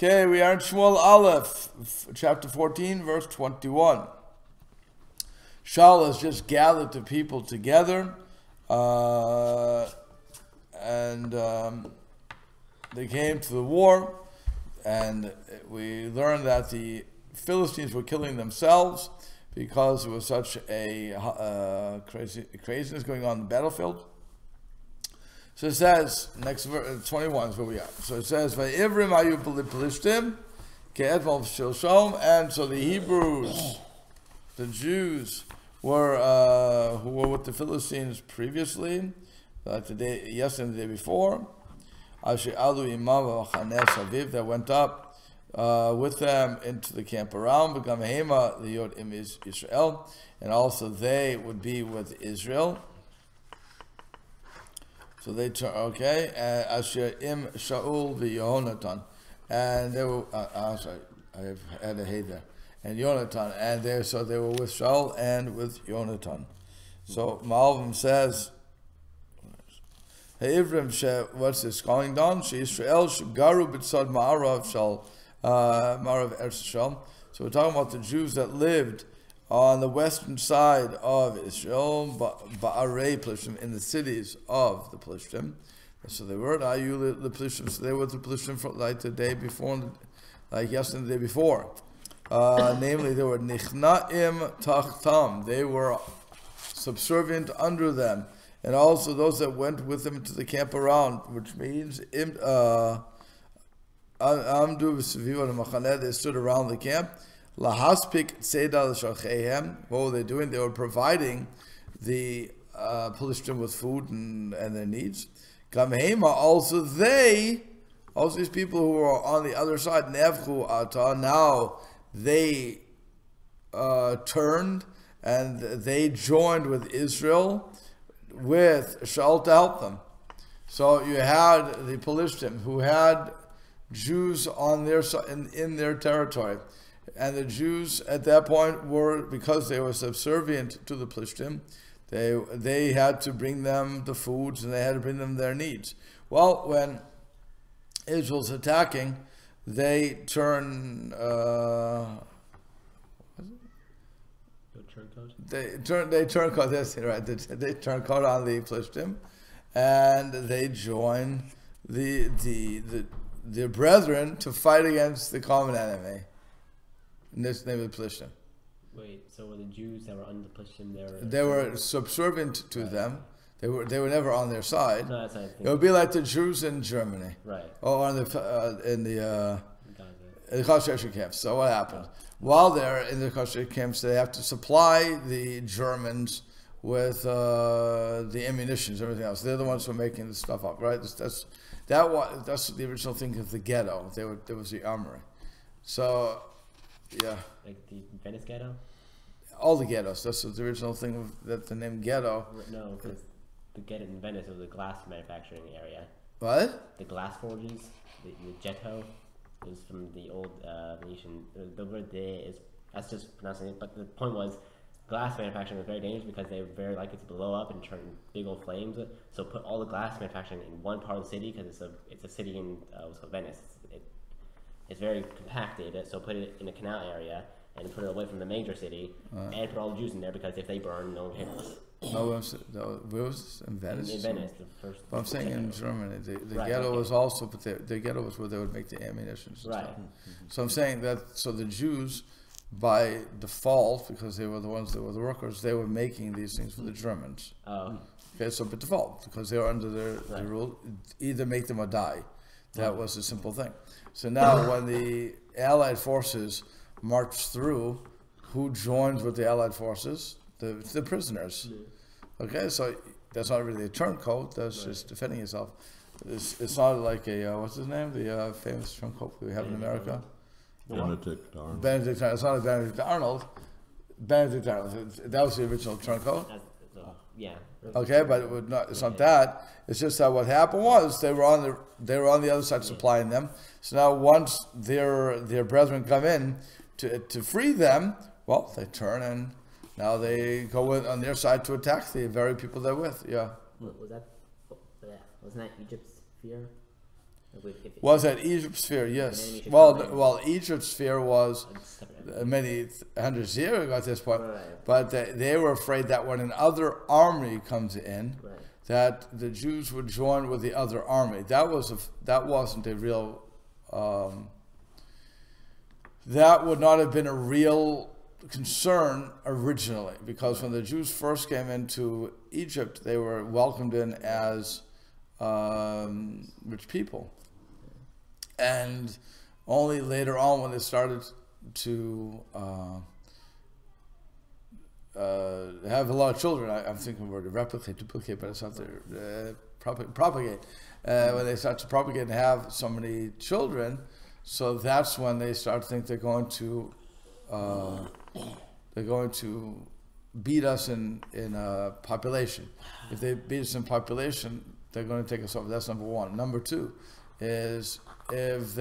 Okay, we are in Shmuel Aleph, chapter 14, verse 21. Saul has just gathered the people together, and they came to the war, and we learned that the Philistines were killing themselves because there was such a craziness going on in the battlefield. So it says, next verse, 21 is where we are. So it says, "Va'ivrim ayu Philistines, ke'etmol shilshom," and so the Hebrews, the Jews, were who were with the Philistines previously, like yesterday and the day before. Asher alu imam v'chanes aviv, that went up with them into the camp around. V'gamehema liyot im Israel, and also they would be with Israel. So they turn, okay, Asher im Shaul v'Yehonatan, and they were. Sorry, I had a hay there. And Yonatan, and they were with Shaul and with Yonatan. So Malvim says, "Hey Ivrim, what's this going on? She Israel garu b'tzad ma'arav shal ma'arav Eretz Yisrael." So we're talking about the Jews that lived on the western side of Israel, ba'arei Plishtim, in the cities of the Plishtim. So they were the Plishtim. So they were the Plishtim for like the day before, like yesterday and the day before. Namely, they were Nichna'im Tachtam. They were subservient under them. And also those that went with them to the camp around, which means Amdu V'Seviva Machaneh, they stood around the camp. Lahaspik Tzeda L'Shalchehem. What were they doing? They were providing the Philistines with food and their needs. Gamhema, also these people who were on the other side, Nevchu Ata, now they turned and they joined with Israel, with Shaul to help them. So you had the Philistines who had Jews on their in their territory, and the Jews at that point were, because they were subservient to the Philistines, they had to bring them the foods and they had to bring them their needs. Well, when Israel's attacking, they turn they turn coat. That's right. They turn coat on the Philistines, and they join their brethren to fight against the common enemy. In this name of the Philistines. Wait, so were the Jews that were under the Philistines? They were subservient to them. They were never on their side. No, that's not it would be like the Jews in Germany, right? Or in the concentration camps. So what happened? While they're in the concentration camps, they have to supply the Germans with the ammunitions, everything else. They're the ones who are making the stuff up, right? That's the original thing of the ghetto. There was the armory. So, yeah. Like the Venice ghetto. All the ghettos. That's the original thing that the name ghetto. No, because the ghetto in Venice was a glass manufacturing area. What? The glass forges, the ghetto, is from the old Venetian. The word there is, that's just pronouncing it, but the point was, glass manufacturing was very dangerous because they were very likely to blow up and turn big old flames. So put all the glass manufacturing in one part of the city, because it's a city in what's called Venice. It's very compacted, so put it in a canal area and put it away from the major city, and put all the Jews in there, because if they burn, no one cares. Where was in Venice? In Venice, the first. But I'm saying in Germany, the right, ghetto was also, but the ghetto was where they would make the ammunition. Right. So I'm saying that, so the Jews, by default, because they were the ones that were the workers, they were making these things for the Germans. Oh. Okay, so by default, because they were under their rule, either make them or die. That was a simple thing. So now when the Allied forces marched through, who joined with the Allied forces? The prisoners. Okay, so that's not really a turncoat, that's just defending yourself. It's not like a, what's his name? The famous turncoat we have in America? Benedict Arnold. Benedict Arnold. It's not a Benedict Arnold. Benedict Arnold. That was the original turncoat. Yeah. Okay, but it's not that. It's just that what happened was they were on the other side supplying them. So now once their brethren come in to free them, well, they turn and now they go on their side to attack the very people they're with. Yeah. Was that? Wasn't that Egypt's fear? Was that Egypt's sphere? Yes. enemy should Well, come in. well, Egypt's sphere was a separate enemy. many hundreds of years ago at this point, Right. but they were afraid that when another army comes in, Right. that the Jews would join with the other army. That wasn't a real. That would not have been a real concern originally, because when the Jews first came into Egypt, they were welcomed in as rich people, and only later on, when they started to have a lot of children, I'm thinking the word replicate, duplicate, but it's not there. Propagate. When they start to propagate and have so many children, so that's when they start to think they're going to beat us in population. If they beat us in population, they're going to take us over. That's number one. Number two is if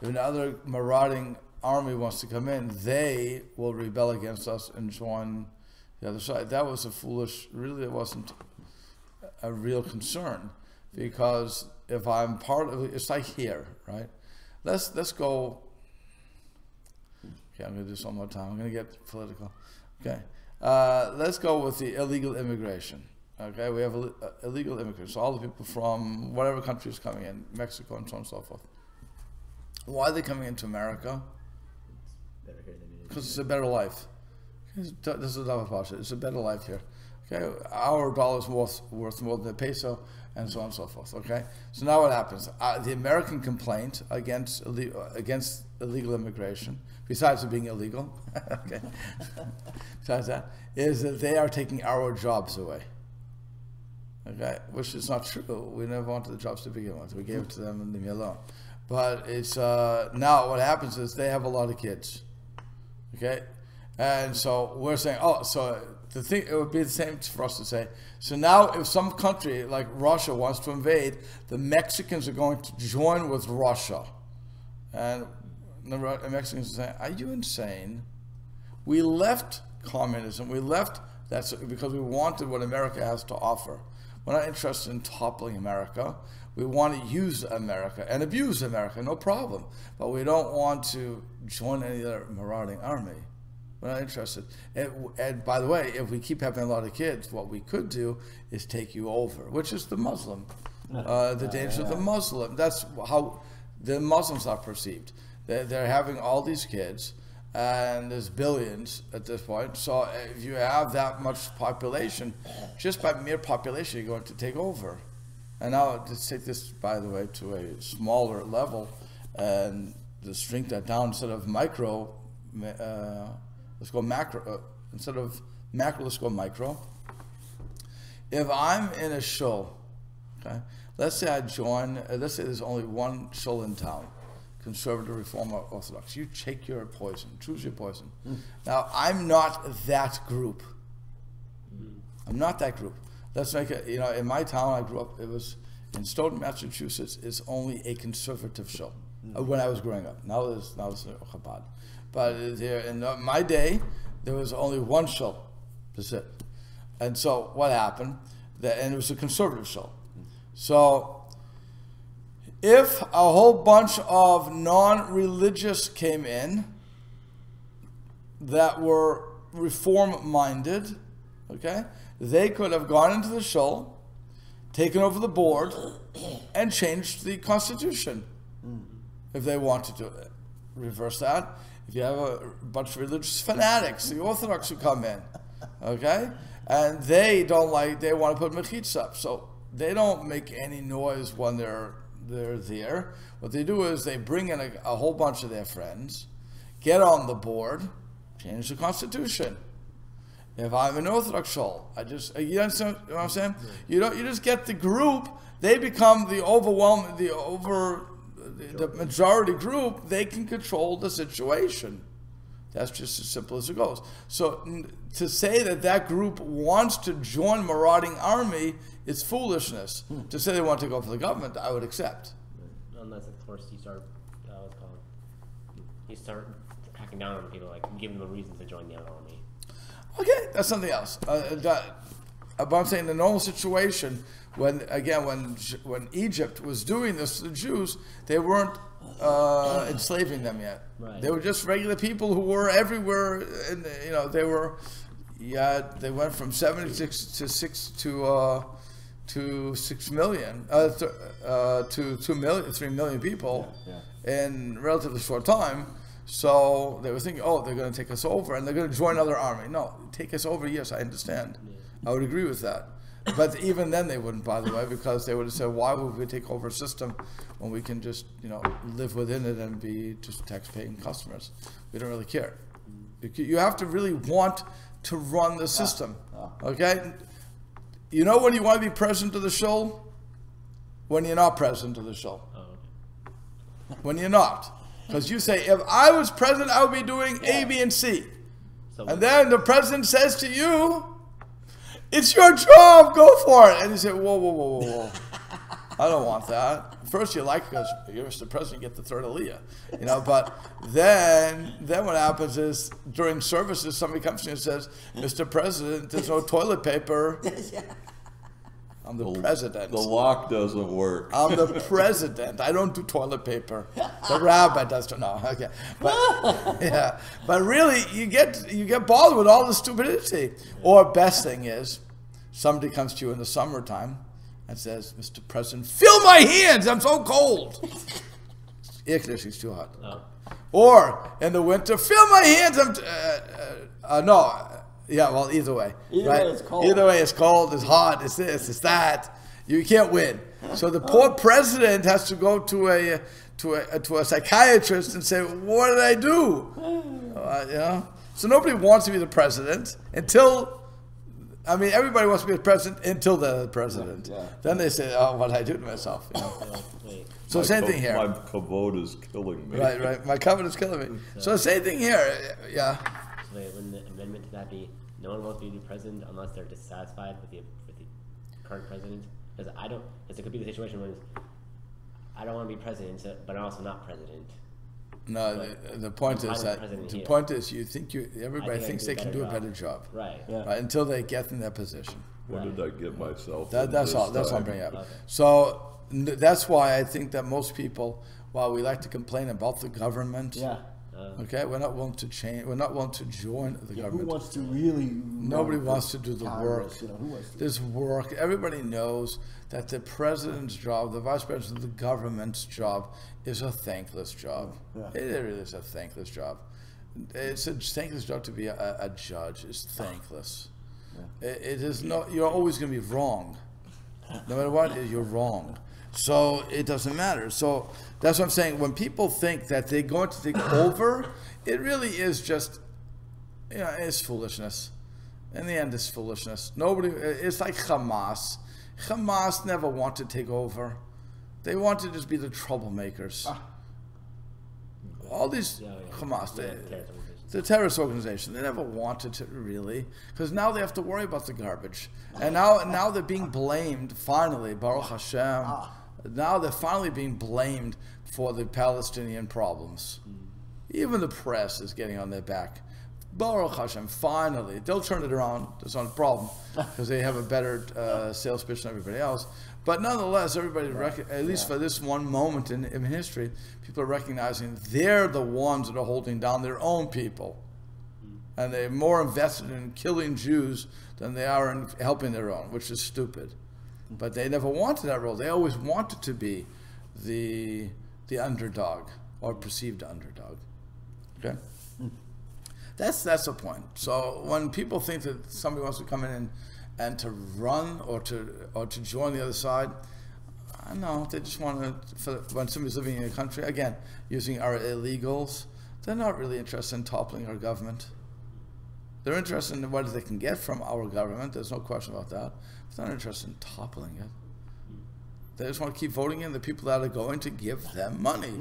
another marauding army wants to come in, they will rebel against us and join the other side. That was really it wasn't a real concern, because if I'm part of it, it's like here, right? Let's go. Okay, I'm going to do this one more time. I'm going to get political. Okay, let's go with the illegal immigration. Okay, we have illegal immigrants, so all the people from whatever country is coming in, Mexico and so on and so forth. Why are they coming into America? Better here than it is. Because it's a better life. This is a double posture. It's a better life here. Okay, our dollar is worth more than the peso, and so on and so forth. Okay, so now what happens? The American complaint against illegal immigration, besides it being illegal, okay, besides that, is that they are taking our jobs away. Okay, which is not true. We never wanted the jobs to begin with. We gave it to them and leave me alone. But it's now what happens is they have a lot of kids. Okay, and so we're saying, oh, so the thing, it would be the same for us to say, so now if some country like Russia wants to invade, the Mexicans are going to join with Russia. And the Mexicans are saying, are you insane? We left communism, we left that because we wanted what America has to offer. We're not interested in toppling America. We want to use America and abuse America, no problem. But we don't want to join any other marauding army. We're not interested. And by the way, if we keep having a lot of kids, what we could do is take you over, which is the Muslim. The danger of the Muslim. That's how the Muslims are perceived. They're having all these kids, and there's billions at this point. So if you have that much population, just by mere population, you're going to take over. And now let's take this, by the way, to a smaller level, and let's shrink that down. Instead of micro, let's go macro. Instead of macro, let's go micro. If I'm in a shul, okay, let's say I join, let's say there's only one shul in town, Conservative, Reform, or Orthodox. You take your poison, choose your poison. Now, I'm not that group. I'm not that group. Let's make it, in my town I grew up, it was in Stoughton, Massachusetts, it's only a conservative shul when I was growing up. Now it's Chabad. But there, in my day, there was only one shul. That's it. And so what happened, and it was a conservative shul. So if a whole bunch of non-religious came in that were reform-minded, okay, they could have gone into the shul, taken over the board, and changed the constitution if they wanted to reverse that. If you have a bunch of religious fanatics, the Orthodox who come in, okay, and they want to put mechitza up, so they don't make any noise when they're there. What they do is they bring in a whole bunch of their friends, get on the board, change the constitution. If I'm an Orthodox shul, you understand what I'm saying? You just get the group, they become the majority group, they can control the situation. That's just as simple as it goes. So to say that group wants to join marauding army is foolishness. To say they want to go for the government, I would accept. Unless, of course, you start, hacking down on people, like give them a reason to join the other army. Okay, that's something else. But I'm saying the normal situation, when Egypt was doing this to the Jews, they weren't enslaving them yet. Right. They were just regular people who were everywhere. And they were. Yeah, they went from 76 to 6 million, to 2 million, 3 million people in relatively short time. So they were thinking, oh, they're going to take us over and they're going to join another army. No, take us over, yes, I understand. I would agree with that. But even then they wouldn't, by the way, because they would have said, why would we take over a system when we can just, live within it and be just tax-paying customers? We don't really care. You have to really want to run the system, okay? You know when you want to be president of the shul? When you're not president of the shul. Oh, okay. When you're not. Because you say, if I was president, I would be doing A, B, and C. And then the president says to you, it's your job, go for it. And you say, whoa. I don't want that. First you like it because you're Mr. President, you get the third aliyah. But then what happens is during services, somebody comes to you and says, Mr. President, there's no toilet paper. I'm the president. The lock doesn't work. I'm the president. I don't do toilet paper. The rabbi does. No, okay. But really, you get bothered with all the stupidity. Or best thing is, somebody comes to you in the summertime and says, Mr. President, feel my hands. I'm so cold. Air conditioning's too hot. Oh. Or in the winter, feel my hands. Either way. Either way it's cold. Either way it's cold, it's hot, it's this, it's that. You can't win. So the poor president has to go to a psychiatrist and say, what did I do? So nobody wants to be the president until, everybody wants to be the president until they're the president. Yeah. Then they say, oh, what did I do to myself? So same thing here. My kavod is killing me. Right. My covenant is killing me. So same thing here. Yeah. So wouldn't the amendment to that be no one wants to be president unless they're dissatisfied with the current president? Because it could be the situation where I don't want to be president, but I'm also not president. No, the point is that everybody thinks they can do a better job. Right. Yeah. Right, until they get in that position. What did I get myself? That's all. That's all I'm bringing up. Okay. So that's why I think that most people, while we like to complain about the government, okay, we're not willing to change. We're not willing to join the government. Who wants to really? Nobody wants to do the work. Who wants to? There's work. Everybody knows that the president's job, the vice president of the government's job, is a thankless job. Yeah. It really is a thankless job. It's a thankless job to be a judge. It's thankless. Yeah. It is not. You're always going to be wrong. No matter what, you're wrong. So it doesn't matter. So that's what I'm saying. When people think that they're going to take over, it really is just, it's foolishness. In the end, it's foolishness. It's like Hamas. Hamas never wanted to take over. They wanted to just be the troublemakers. All these Hamas, the terrorist organization, they never wanted to really, because now they have to worry about the garbage. And now they're being blamed, finally, Baruch Hashem. Now they're finally being blamed for the Palestinian problems. Even the press is getting on their back. Baruch Hashem, finally. They'll turn it around. That's not a problem, because they have a better sales pitch than everybody else. But nonetheless, everybody, at least for this one moment in history, people are recognizing they're the ones that are holding down their own people. And they're more invested in killing Jews than they are in helping their own, which is stupid. But they never wanted that role. They always wanted to be the underdog, or perceived underdog. Okay? That's the point. So when people think that somebody wants to come in and to run or to join the other side, I know they just want to. When somebody's living in a country, again, using our illegals, they're not really interested in toppling our government. They're interested in what they can get from our government. There's no question about that. They're not interested in toppling it. They just want to keep voting in the people that are going to give them money.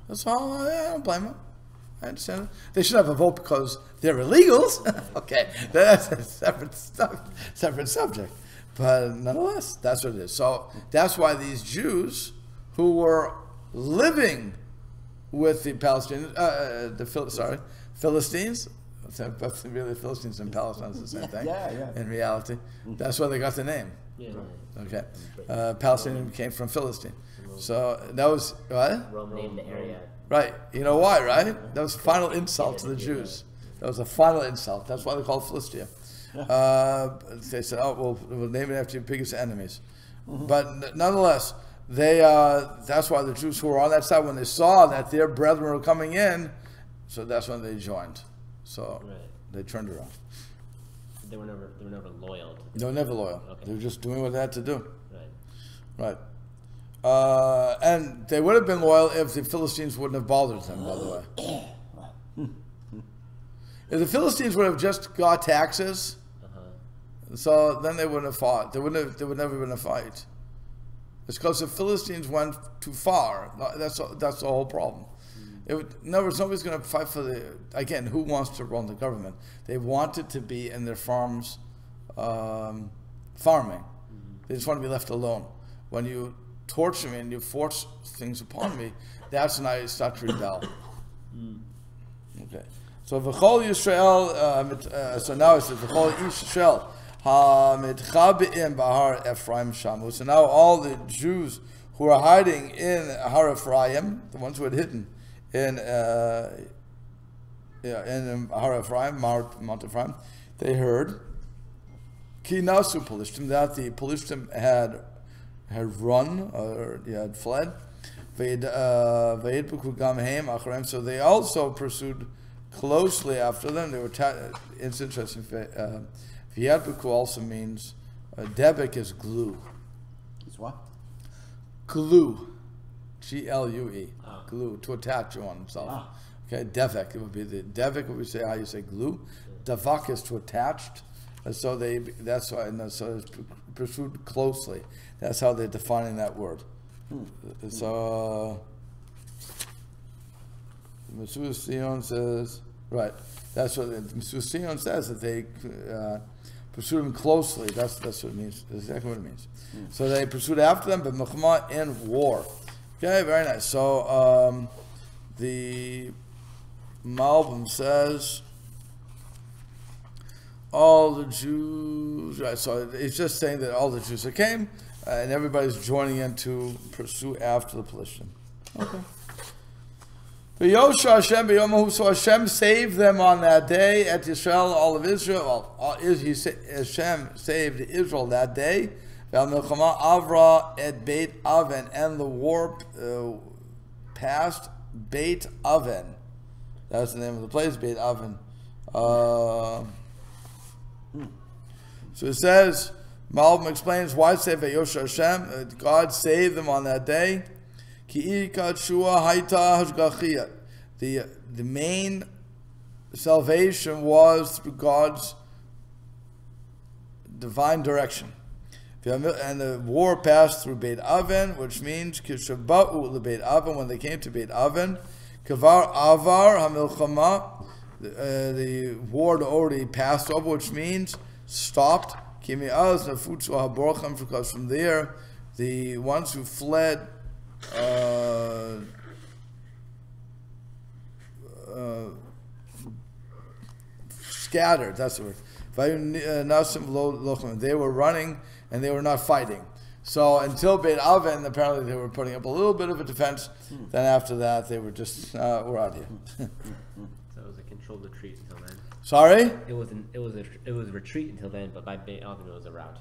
That's all. I don't blame them. I understand it. They should have a vote because they're illegals. Okay, that's a separate subject. But nonetheless, that's what it is. So that's why these Jews who were living with the Philistines, But really, Philistines and Palestine is the same thing. Yeah. In reality, that's where they got the name. Yeah. Okay, Palestinian came from Philistine. So that was what? Rome named the area. Right. You know why, right? That was a final insult to the Jews. That was a final insult. That's why they called Philistia. They said, "Oh, we'll name it after your biggest enemies." But nonetheless, that's why the Jews who were on that side, when they saw that their brethren were coming in, so that's when they joined. So they turned around. They were never loyal. They were never loyal. Okay. They were just doing what they had to do. Right. Right. And they would have been loyal if the Philistines wouldn't have bothered them, by the way. If the Philistines would have just got taxes, so then they wouldn't have fought. There would never been a fight. It's because the Philistines went too far. That's the whole problem. In other words, nobody's going to fight for again, who wants to run the government? They wanted to be in their farms, farming. They just want to be left alone. When you torture me and you force things upon me, that's when I start to rebel. Okay. So V'chol Yisrael, so now it says V'chol Yisrael HaMitchabeim B'Har Ephraim Sham. So now all the Jews who are hiding in Har Ephraim, the ones who had hidden in Har Ephraim, Mount Ephraim, they heard Ki Nasu Pelishtim, that the Pelishtim had run or had fled. So they also pursued closely after them. They were it's interesting. V'yadbeku also means debek is glue. It's what? Glue, Glue, glue, to attach you on himself. Okay, devek, it would be the devek. Would we say how you say glue? Davak is to attached. And so that's why. And so it's pursued closely. That's how they're defining that word. So Mesilas Sion says, right. That's what Mesilas Sion says, that they pursued him closely. That's what it means. That's exactly what it means. So they pursued after them, but Milchama in war. Okay, very nice. So the Malbim says all the Jews. Right. So it's just saying that all the Jews that came, and everybody's joining in to pursue after the Pelishtim. Okay. V'yosha Hashem b'yomahu, so Hashem saved them on that day at Yisrael, all of Israel. Hashem saved Israel that day. V'al-milchama avra et Beit Aven, and the war passed Beit Aven. That's the name of the place, Beit Aven. So it says, Malbim explains why it said V'yosha Hashem, God saved them on that day. The main salvation was through God's divine direction. And the war passed through Beit Aven, which means Kishaba'u Beit Aven, when they came to Beit Aven, Kavar Avar HaMilchama, the war already passed over, which means stopped. Because from there, the ones who fled scattered, that's the word. They were running and they were not fighting. So until Beit Aven, apparently they were putting up a little bit of a defense. Then after that, they were just, we're out here. So it was a controlled retreat until then. Sorry? It was retreat until then, but by Beit Aven it was a rout.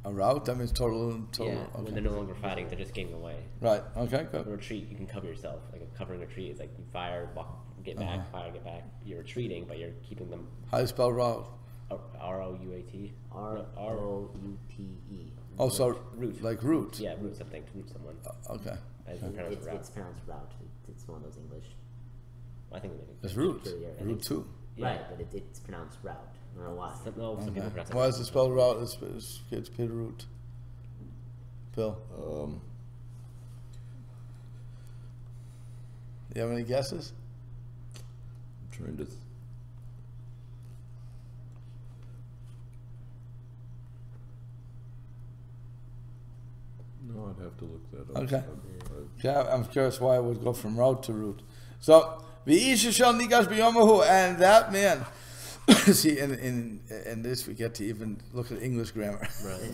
A rout? That means total. Yeah, okay. when they're no longer fighting, they're just getting away. Right. Okay. Good. A retreat, you can cover yourself. Like a covering retreat is like you fire, walk, get back, fire, get back. You're retreating, but you're keeping them. How do you spell rout? R-O-U-A-T. R-O-U-T-E. Oh, so root. Like root. Yeah, root something. Root someone. Okay. It's pronounced route. It's one of those English. I think it's root. Root too. Yeah. Right, but it's pronounced route. I don't know why. Some people pronounce it. Why is it spelled route? It's root. Bill. You have any guesses? I'm trying to. No, I'd have to look that up. Okay. Yeah, I'm curious why it would go from route to root. So V'isha shel nigash b'yomahu, and that man. See, in this we get to even look at English grammar. Right.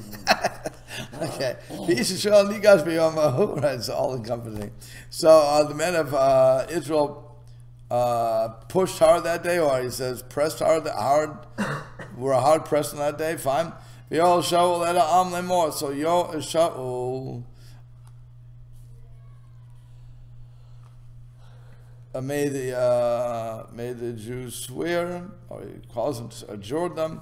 Okay, v'isha shel nigash b'yomahu. Right, it's all encompassing. So the men of Israel pushed hard that day, or he says pressed hard. Were hard pressed on that day. Fine. V'yol Shaul ela am lemor. So Shaul. Made the Jews swear, or he calls them to adjure them,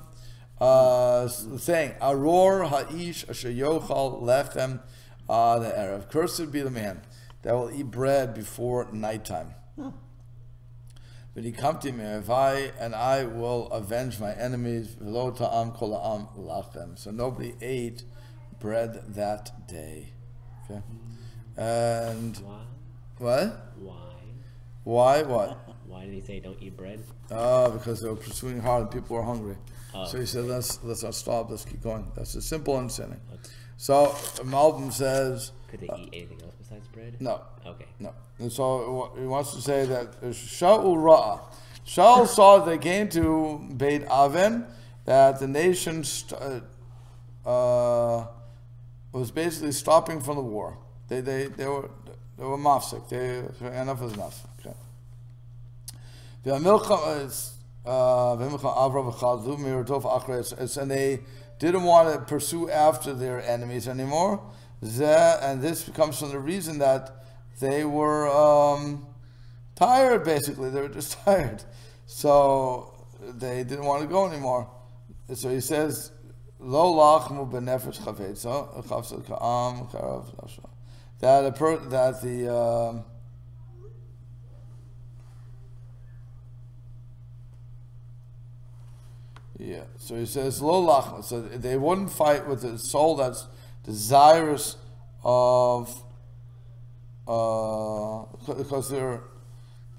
saying, "Aror ha'ish asher yochal lechem the erev. Cursed be the man that will eat bread before nighttime. But he come to me, if I will avenge my enemies. V'lo ta'am kol ha'am lachem." So nobody ate bread that day. Okay, and Why? what? Why? Why? What? Why did he say don't eat bread? Because they were pursuing hard and people were hungry. Oh. So he said, let's not stop, let's keep going. That's a simple understanding. Okay. So Malbim says... Could they eat anything else besides bread? No. Okay. No. And so he wants to say that Shaul Ra'ah. Shaul saw they came to Beit Aven, that the nation was basically stopping from the war. They were mafsik. Enough is enough. Okay. And they didn't want to pursue after their enemies anymore. And this comes from the reason that they were tired, basically. They were just tired. So they didn't want to go anymore. So he says, Lo lachmu benefesh chavetza, chavsel ka'am, karav nafsha. That the yeah. So he says lo lachma. So they wouldn't fight with a soul that's desirous of, because they're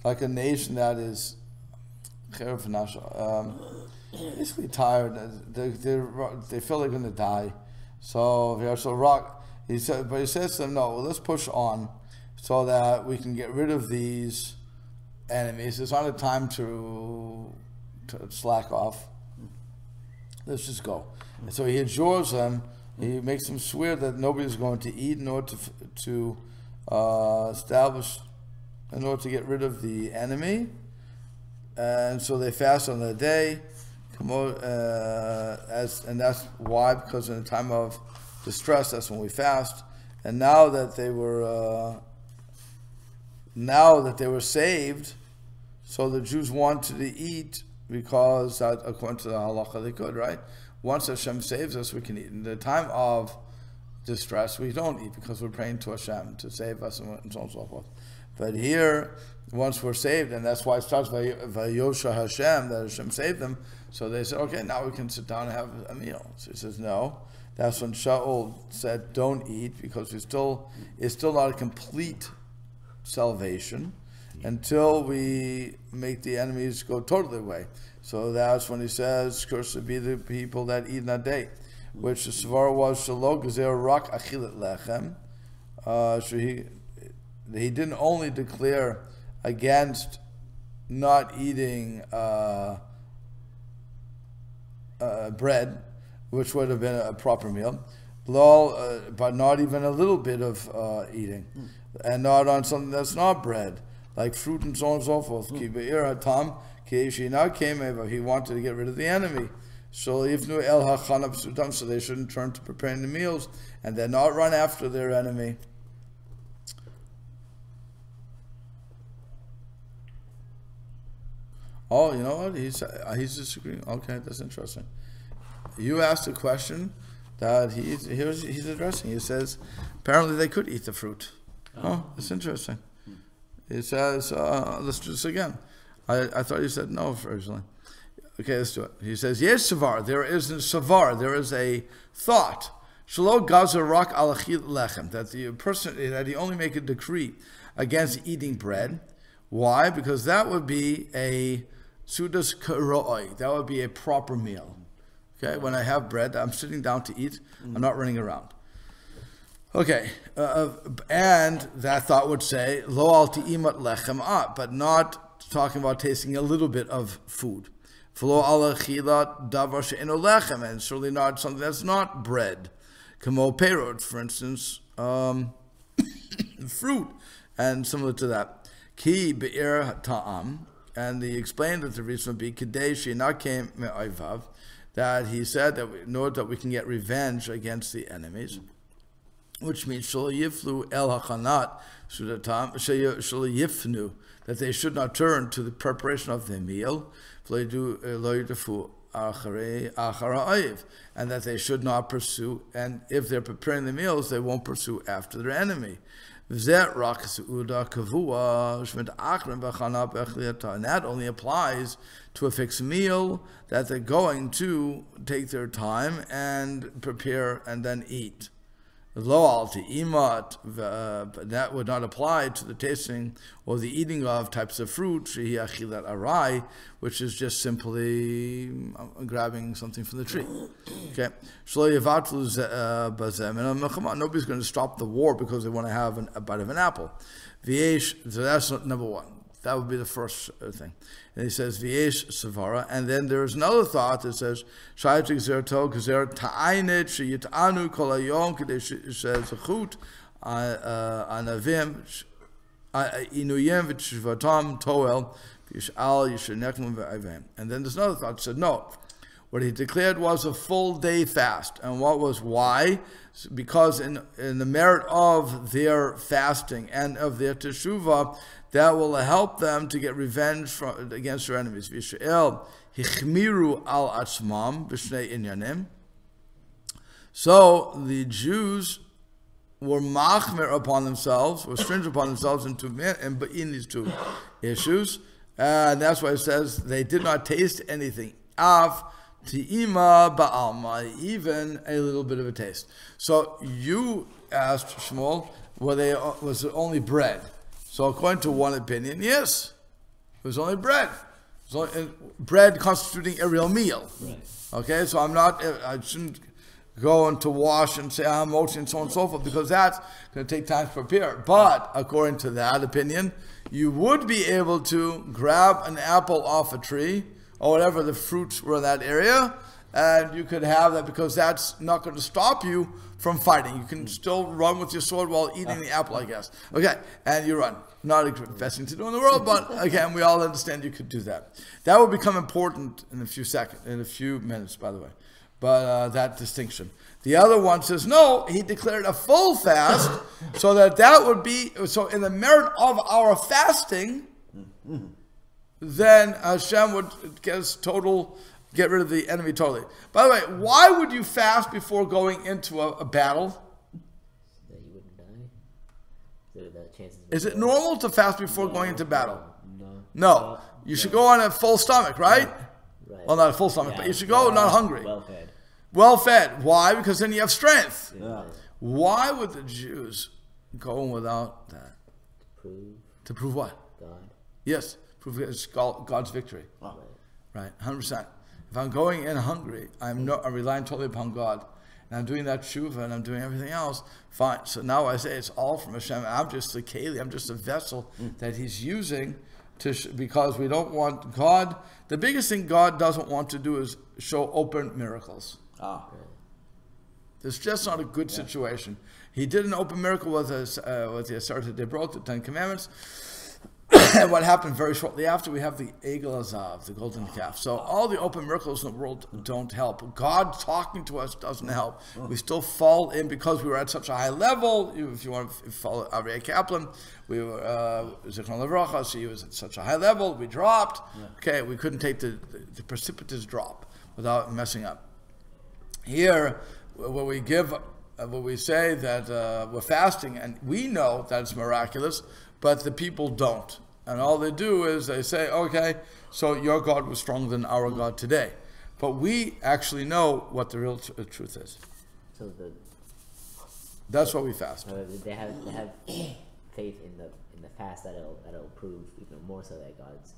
like a nation that is basically tired. They feel they're going to die. So they are so rock. He said, but he says to them, no, well, let's push on so that we can get rid of these enemies. It's not a time to slack off. Let's just go. And so he adjures them. He makes them swear that nobody's going to eat in order to establish, in order to get rid of the enemy. And so they fast on the day. And that's why, because in the time of distress, that's when we fast. And now that they were saved, so the Jews wanted to eat because according to the halacha they could, right? Once Hashem saves us, we can eat. In the time of distress, we don't eat because we're praying to Hashem to save us and so on and so forth. But here, once we're saved, and that's why it starts by Vayosha Hashem, that Hashem saved them. So they said, okay, now we can sit down and have a meal. So he says, no. That's when Shaul said, don't eat, because it's still not a complete salvation until we make the enemies go totally away. So that's when he says, cursed be the people that eat in that day, which the Svar was Shalo Gezer Rak Achilat Lechem. So he didn't only declare against not eating bread, which would have been a proper meal, but not even a little bit of eating, and not on something that's not bread, like fruit and so on and so forth. He wanted to get rid of the enemy. So they shouldn't turn to preparing the meals, and then not run after their enemy. Oh, you know what? He's disagreeing. Okay, that's interesting. You asked a question that he's addressing. He says, apparently they could eat the fruit. Oh, that's interesting. He says, let's do this again. I thought you said no originally. Okay, let's do it. He says, yes, savar. There is a savar. There is a thought. Shalo gazer rak alachil lechem. That the person, that he only make a decree against eating bread. Why? Because that would be a sudas karoi. That would be a proper meal. Okay, when I have bread, I'm sitting down to eat. I'm not running around. Okay, and that thought would say lo al ti'imat lechem but not talking about tasting a little bit of food. And certainly not something that's not bread. Kamo perot, for instance, fruit, and similar to that. Ki be'er ta'am, and he explained that the reason would be kadesh not came me'oivav, that he said that in order that we can get revenge against the enemies, which means shelo yiflu el hachanat sudatam shelo yifnu, that they should not turn to the preparation of the meal, and that they should not pursue, and if they're preparing the meals, they won't pursue after their enemy. And that only applies to a fixed meal, that they're going to take their time and prepare and then eat. But that would not apply to the tasting or the eating of types of fruit, which is just simply grabbing something from the tree. Okay, nobody's going to stop the war because they want to have a bite of an apple. So that's number one. That would be the first thing. And he says, V'yesh Savara. And then there's another thought that says, Shayat Gzerto, Gzer Ta'ainet, Shayitanu Kol Hayom, Kadesh Zechut, Anavim, Inuyim, V'Tshvatam, Toel, V'Yish'al, Yishaneklim, V'Ayvim. And then there's another thought that said, no. What he declared was a full day fast. And what was why? Because in the merit of their fasting and of their teshuvah, that will help them to get revenge against their enemies. V'Yisrael hichmiru al atzmam b'shnei inyanim. So the Jews were machmir upon themselves, were stringent upon themselves in these two issues. And that's why it says they did not taste anything. Av ti'ima ba'alma, even a little bit of a taste. So you asked Shmuel, was it only bread? So according to one opinion, yes, it was only bread. It was only, bread constituting a real meal. Right. Okay, so I shouldn't go into wash and say I'm motion and so on and so forth, because that's going to take time to prepare. But according to that opinion, you would be able to grab an apple off a tree or whatever the fruits were in that area, and you could have that, because that's not going to stop you from fighting. You can still run with your sword while eating the apple, I guess. Okay, and you run. Not a best thing to do in the world, but again, we all understand you could do that. That will become important in a few minutes, by the way. But that distinction. The other one says, no, he declared a full fast, so that would be, so in the merit of our fasting, then Hashem would get rid of the enemy totally. By the way, why would you fast before going into a battle? So that you wouldn't die? So the chances Is it normal to fast before going into battle? No. You should go on a full stomach, right? Right. Well, not a full stomach, but you should go not hungry. Well fed. Well fed. Why? Because then you have strength. Yeah. Why would the Jews go without that? To prove what? God. Yes, prove it's God's victory. Right. Right, 100%. If I'm going in hungry, I'm relying totally upon God, and I'm doing that tshuva, and I'm doing everything else, fine. So now I say it's all from Hashem. I'm just a keli, I'm just a vessel that He's using because we don't want God. The biggest thing God doesn't want to do is show open miracles. It's just not a good situation. He did an open miracle with the Aseret Debrot, the Ten Commandments. And what happened very shortly after, we have the Egel Azav, the golden calf. So all the open miracles in the world don't help. God talking to us doesn't help. We still fall in because we were at such a high level. If you want to follow Aryeh Kaplan, we were, Zichron Levracha, so he was at such a high level, we dropped. Okay, we couldn't take the precipitous drop without messing up. Here, where we say that we're fasting, and we know that it's miraculous, but the people don't. And all they do is they say, okay, so your God was stronger than our God today. But we actually know what the real truth is. So that's why we fast. They have faith in the fast that'll prove even more so that God's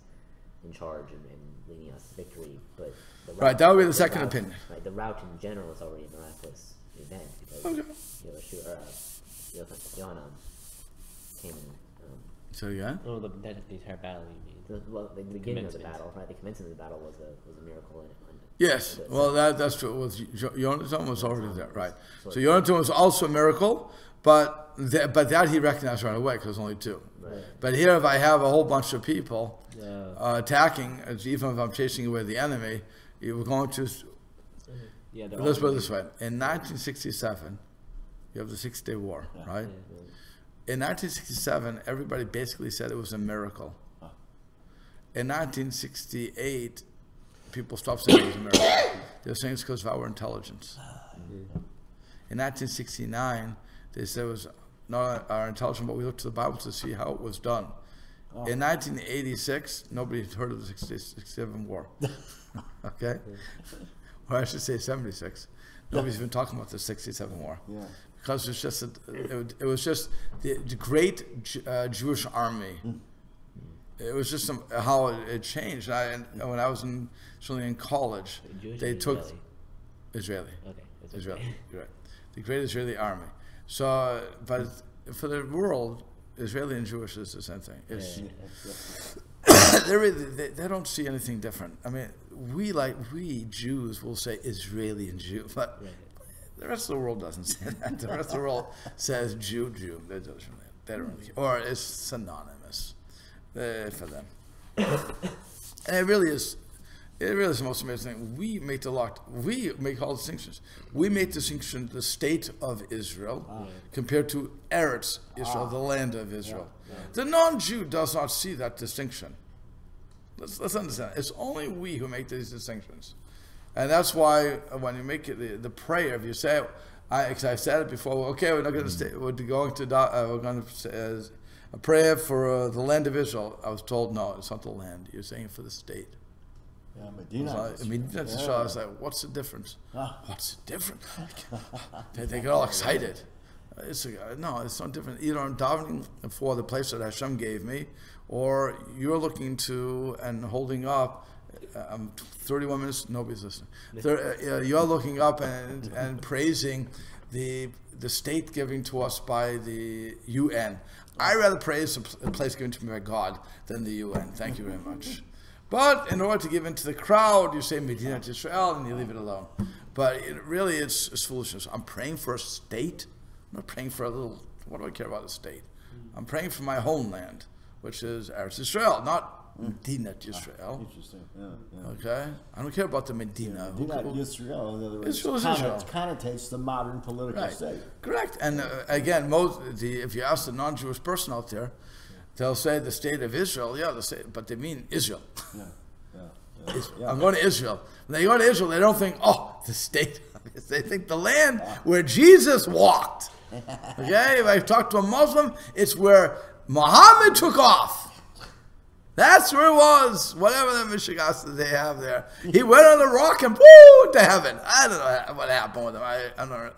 in charge and leading us to victory. But right, that would be the second opinion. Right, the route in general is already a miraculous event because Yohanan came and So yeah. Oh, the entire battle, you mean? The beginning of the Commencement. battle, right? The commencement of the battle was a miracle. Yes, well, that's true. Jonathan was already there, right? So Jonathan was also a miracle, but that he recognized right away because only two. Right. But here, if I have a whole bunch of people Yeah. attacking, even if I'm chasing away the enemy, you're going to. Yeah, Let's put it this way: in 1967, you have the 6-Day War, right? In 1967, everybody basically said it was a miracle. In 1968, people stopped saying it was a miracle. They were saying it's because of our intelligence. In 1969, they said it was not our intelligence, but we looked to the Bible to see how it was done. In 1986, nobody had heard of the 67 War. Okay? Or I should say 76. Nobody's even talking about the 67 War. Yeah. Because it's just it was just the great Jewish army. It was just how it changed. And when I was certainly in college, Jewish they or took Israeli? Israeli. Okay. It's Israeli, okay. you're right. The great Israeli army. So, but for the world, Israeli and Jewish is the same thing. It's, they don't see anything different. I mean, we Jews will say Israeli and Jew, but the rest of the world doesn't say that. The rest of the world says Jew. They don't really, or it's synonymous for them. And it really is the most amazing thing. We make all distinctions. We make distinction the state of Israel compared to Eretz Israel, the land of Israel. The non-Jew does not see that distinction. Let's understand. It's only we who make these distinctions. And that's why when you make it the prayer, if you say, because I said it before, okay, we're not going to stay, we're going to say a prayer for the land of Israel. I was told, no, it's not the land. You're saying it for the state. Yeah, Medina. I was like, what's the difference? What's the difference? They get all excited. No, it's not different. Either I'm davening for the place that Hashem gave me, or you're looking to and holding up. 31 minutes, nobody's listening. You're looking up and praising the state giving to us by the UN. I rather praise a place given to me by God than the UN. Thank you very much. But in order to give into the crowd, you say Medina to Israel and you leave it alone. But it's foolishness. I'm praying for a state. I'm not praying for a little, what do I care about a state? I'm praying for my homeland, which is Eretz Israel, not Medina Yisrael. Interesting. Yeah. Okay? I don't care about the Medina. Medina Yisrael, in other words, Israel is Israel. connotates the modern political Right. state. Correct. And again, if you ask the non-Jewish person out there, they'll say the state of Israel, but they mean Israel. Yeah. I'm going to Israel. When they go to Israel, they don't think, the state. They think the land where Jesus walked. Okay? If I talk to a Muslim, it's where Muhammad took off. That's where it was. Whatever the Mishigas they have there. He went on the rock and woo to heaven. I don't know what happened with him. I don't know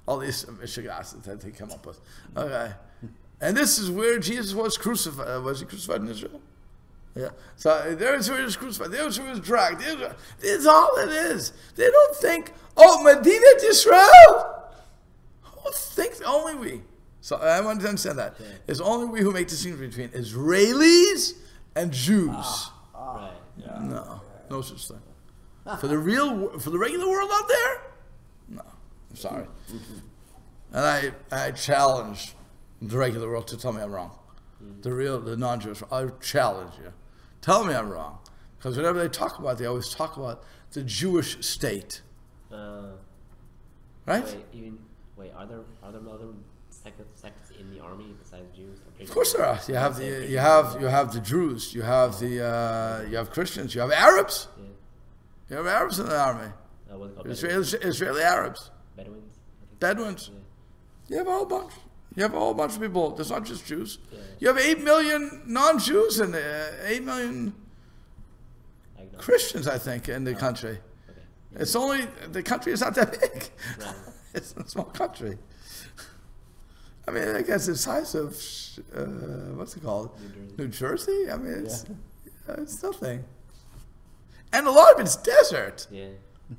all these Mishigas that they come up with. Okay. And this is where Jesus was crucified. Was he crucified in Israel? Yeah. So there's where he was crucified. There's where he was dragged. This is all it is. They don't think, Medina Israel. Who thinks? Only we. So I want to understand that. Okay. It's only we who make the distinction between Israelis and Jews. Right. Yeah. No such thing. For the regular world out there, no. I'm sorry. And I challenge the regular world to tell me I'm wrong. The non-Jewish world, I challenge you. Tell me I'm wrong. Because whenever they talk about it, they always talk about the Jewish state. Right? Are there other sects in the army besides Jews? Of course there are. You have the Druze, you have you have Christians, you have Arabs. Yeah. You have Arabs in the army. Israeli Arabs. Bedouins. Yeah. You have a whole bunch. You have a whole bunch of people. There's not just Jews. Yeah. You have 8 million non-Jews and 8 million Christians, I think, in the country. Okay. Yeah. It's only, the country is not that big. Right. It's a small country. I mean, I guess the size of, what's it called? New Jersey? I mean, it's nothing. And a lot of it's desert. Yeah.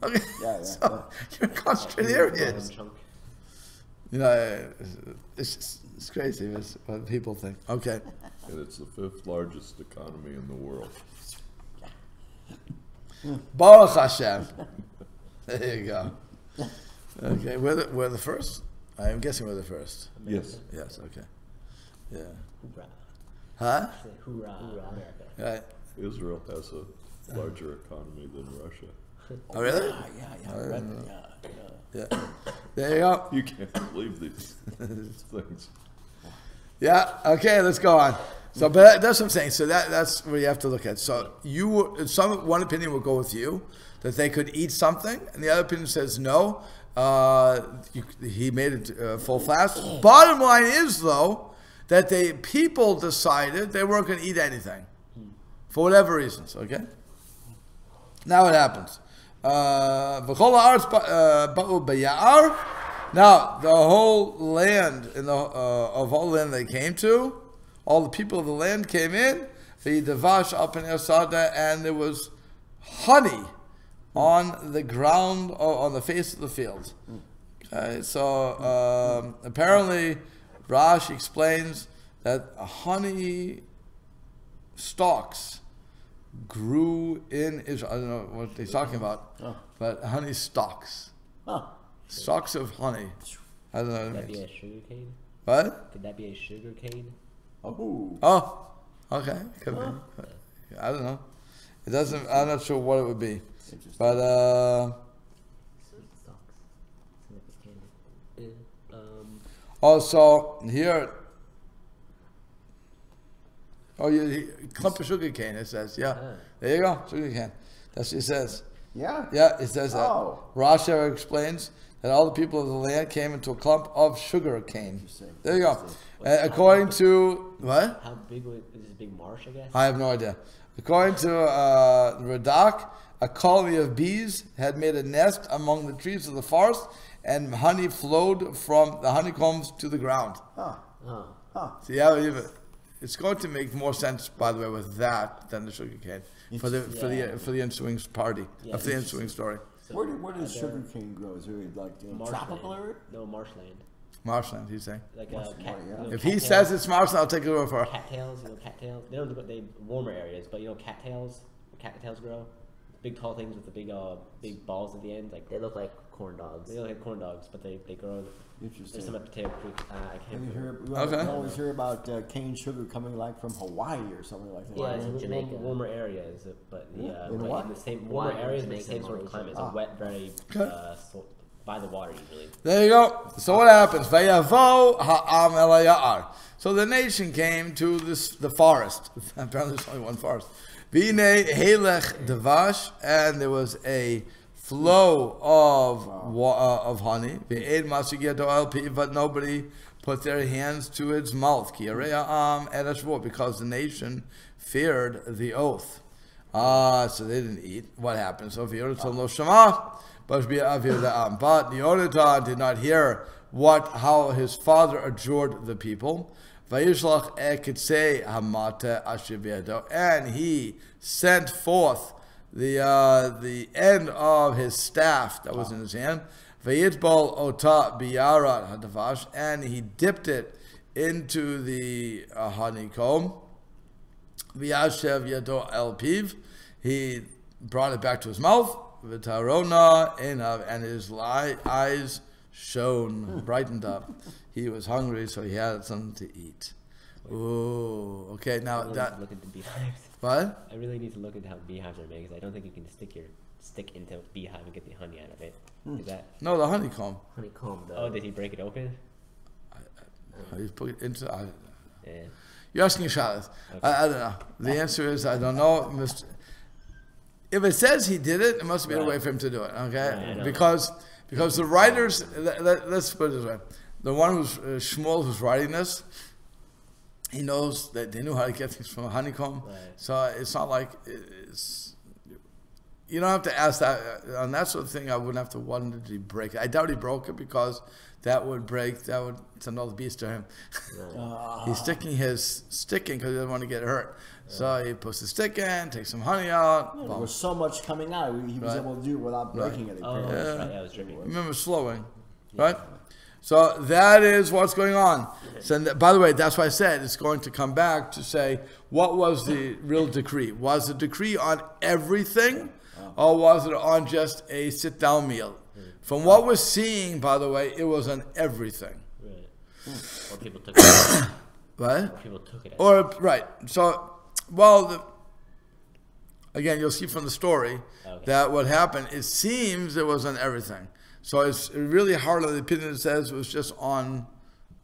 Okay. So you're in concentrated areas. You know, it's crazy. It's what people think. Okay. And it's the 5th largest economy in the world. Baruch Hashem. There you go. Okay, we're the first? I'm guessing we're the first. Yes. Yes, okay. Yeah. Hoorah. Huh? Say hoorah, America. Right. Israel has a larger economy than Russia. Oh, really? Yeah. I read that, yeah. Yeah. There you go. You can't believe these things. Yeah, okay, let's go on. So, but that's what I'm saying. So that's what you have to look at. So one opinion will go with you, that they could eat something, and the other opinion says no. He made it full fast. Bottom line is, though, that the people decided they weren't going to eat anything for whatever reasons. Okay. Now what happens? Now the whole land of all the land they came to, all the people of the land came in. And there was honey on the ground, on the face of the field. Okay, so apparently Rash explains that honey stalks grew in Israel. I don't know what he's talking about, but honey stalks. Stalks of honey. I don't know what Could it that be means. a sugar cane? What? Could that be a sugar cane? Oh. Okay. Could be. I don't know. It doesn't. I'm not sure what it would be. Interesting. But Sweet stalks. It's like a candy. also here. Oh, clump of sugar cane. It says, yeah. There you go, sugar cane. That's what it says. Yeah. Yeah, it says that. Oh. Rashi explains that all the people of the land came into a clump of sugar cane. Interesting. There you go. Interesting. According to what? How big is this big marsh, I guess? I have no idea. According to Radak, a colony of bees had made a nest among the trees of the forest, and honey flowed from the honeycombs to the ground. Huh. Oh. So yeah, it's going to make more sense, by the way, with that than the sugar cane for the ensuing party, Yeah. for the ensuing story. So Where does sugar cane grow? Is it like tropical area? No, marshland. Marshland, he's saying. Like Marshland, cat, yeah. If he says it's marshland, I'll take it over for. cattails, cattails. They don't. They warmer areas, but cattails. Cattails grow. Big tall things with the big balls at the end. Like They look like corn dogs. they look like corn dogs, but they grow. There's Interesting. some at Potato Creek. I can't You remember. hear, Okay. you always hear about cane sugar coming like from Hawaii or something like that. Yeah, in it's Jamaica. warmer areas, but Yeah. In but what? in the same warmer Hawaii, areas, but the Jamaica, same sort of climate. It's Malaysia. a wet, very by the water usually. There you go. So what happens? Vayavo ha'am el haya'ar. So the nation came to the forest. Apparently there's only one forest. Vine helech devash, and there was a flow of honey. Ve'ed masigeto al pi, but nobody put their hands to its mouth. Ki yarei ha'am et hashvur, because the nation feared the oath. So they didn't eat. What happened? So V'yonaton lo shama, but Yonatan did not hear how his father adjured the people. Vayishlach ekitsei hamate asher biyado, and he sent forth the end of his staff that was in his hand. Vayitbol ota biyarat hadavash, and he dipped it into the honeycomb. V'yashev yado el piv, he brought it back to his mouth. V'tarona enav, and his eyes shone, brightened up. He was hungry, so he had something to eat. Ooh, okay. Now I really need to look into beehives. what? I really need to look into how beehives are made because I don't think you can stick into a beehive and get the honey out of it. Is that? No, the honeycomb. Honeycomb. Oh, did he break it open? He put it into. Yeah. You're asking Shabbos. Okay. I don't know. The answer is I don't know. If it says he did it, it must be a way for him to do it. Okay, Right, because the writers. Let's put it this way: the one who's Shmuel who's writing this, he knows that they knew how to get things from a honeycomb. Right. So it's not like it's. You don't have to ask that on that sort of thing. I wouldn't have to wonder did he break it. I doubt he broke it because that would break. That would it's another beast to him. He's sticking because he doesn't want to get hurt. So he puts the stick in, takes some honey out. There boom. was so much coming out, he was Right. able to do it without breaking anything. Oh, Yeah. that's right. Yeah, it was dripping. Remember slowing, right? So that is what's going on. So, by the way, that's why I said it's going to come back to say, what was the real decree? Was the decree on everything, or was it on just a sit-down meal? From what we're seeing, by the way, it was on everything. Right. Or people took it. Right? Or people took it. Or, right. So, well, again, you'll see from the story that what happened, it seems it was on everything. So it's really hard on the opinion that says it was just on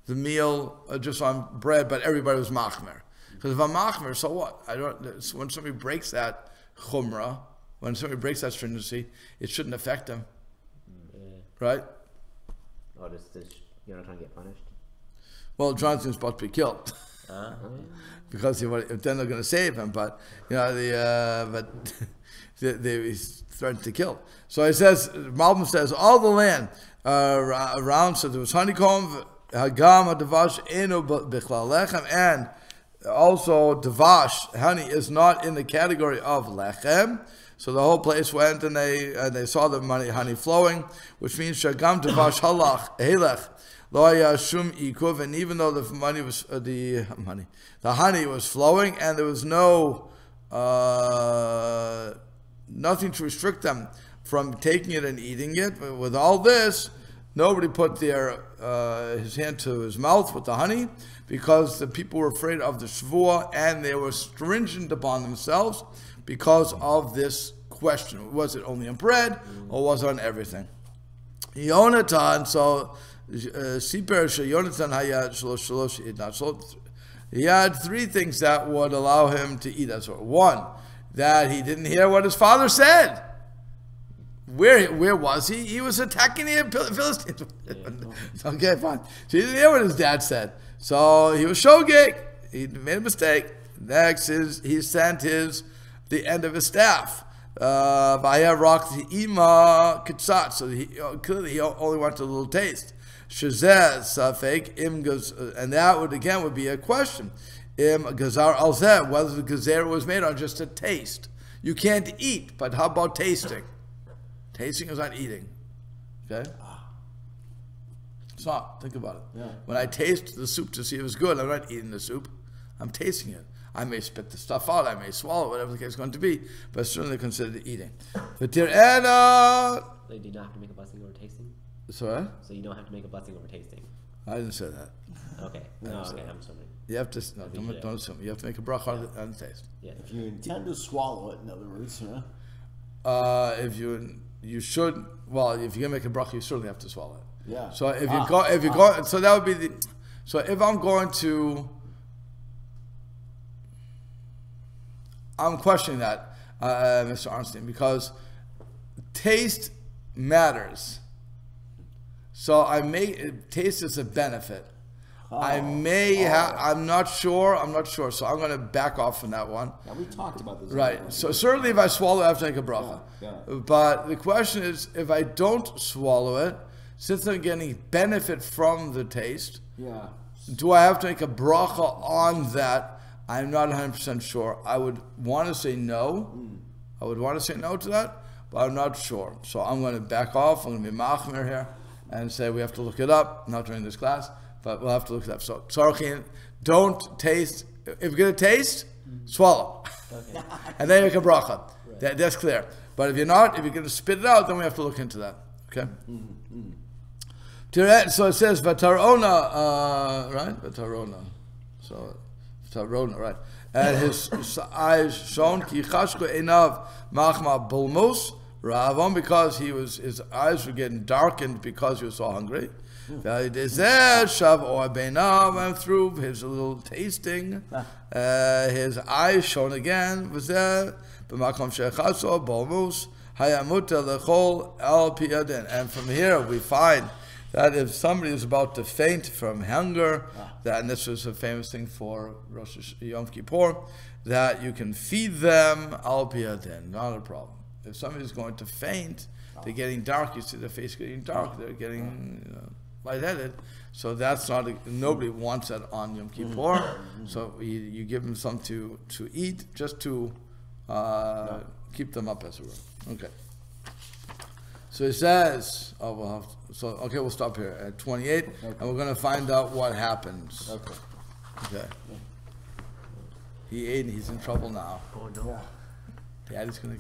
the meal, just on bread, but everybody was machmer. Because if I'm machmer, so what? When somebody breaks that chumrah, when somebody breaks that stringency, it shouldn't affect them. Right? Or you're not trying to get punished? Well, Johnson's supposed to be killed. Because then they're going to save him, but he's threatened to kill. So it says, Malbim says, all the land around, so there was honeycomb, hagam, davash, enu bichlal lechem, and also davash, honey, is not in the category of lechem. So the whole place went and they saw the honey flowing, which means shagam davash helech. Shum ikuv, and even though the honey was flowing and there was nothing to restrict them from taking it and eating it, but with all this, nobody put his hand to his mouth with the honey, because the people were afraid of the shvuah and they were stringent upon themselves because of this question: was it only on bread or was it on everything? Yonatan, so. He had three things that would allow him to eat that sort. One, that he didn't hear what his father said. Where was he? He was attacking the Philistines. Okay, fine. So he didn't hear what his dad said. So he was shogeg. He made a mistake. Next is he sent the end of his staff. So clearly he only wanted a little taste. Shazeh safek im and that would be a question. Im gazar al zeh, whether the gazer was made on just a taste. You can't eat, but how about tasting? Tasting is not eating. Okay? Stop. Think about it. Yeah. When I taste the soup to see if it's good, I'm not eating the soup. I'm tasting it. I may spit the stuff out, I may swallow, whatever the case is going to be, but certainly considered eating. But They do not have to make a blessing over tasting? Sorry? So you don't have to make a blessing over tasting? I didn't say that. Okay. I'm assuming. You have to, don't assume. You have to make a bracha on the taste. Yeah. If you intend to swallow it, in other words, if you should, well, if you're going to make a bracha, you certainly have to swallow it. Yeah. So if you go, so that would be so if I'm going to, I'm questioning that, Mr. Arnstein, because taste matters. So taste is a benefit. I'm not sure. So I'm going to back off from that one. Yeah, we talked about this. Right. So certainly if I swallow, I have to make a bracha. Yeah. But the question is, if I don't swallow it, since I'm getting benefit from the taste, do I have to make a bracha on that? I'm not 100% sure. I would want to say no. I would want to say no to that, but I'm not sure. So I'm going to back off. I'm going to be machmir here and say we have to look it up. Not during this class, but we'll have to look it up. So, Tzarchin, don't taste. If you're going to taste, swallow. Okay. And then you make a bracha. Right. That's clear. But if you're not, if you're going to spit it out, then we have to look into that. Okay? So it says, Vatarona, right? Vatarona. So, Vatarona, right. And his eyes shone, ki chashko enav machma bulmus, Ravon, because his eyes were getting darkened because he was so hungry. And through his little tasting, his eyes shone again. And from here we find that if somebody is about to faint from hunger, and this was a famous thing for Rosh Yom Kippur, that you can feed them al piyadin, not a problem. If somebody's going to faint, they're getting dark. You see their face getting dark. They're getting lightheaded. So that's not. Nobody wants that on Yom Kippur. So you give them something to eat, just to keep them up, as it were. Okay. So he says, oh, okay, we'll stop here at 28, and we're going to find out what happens. Okay. Okay. He ate and he's in trouble now. Oh no. Yeah. Daddy's going to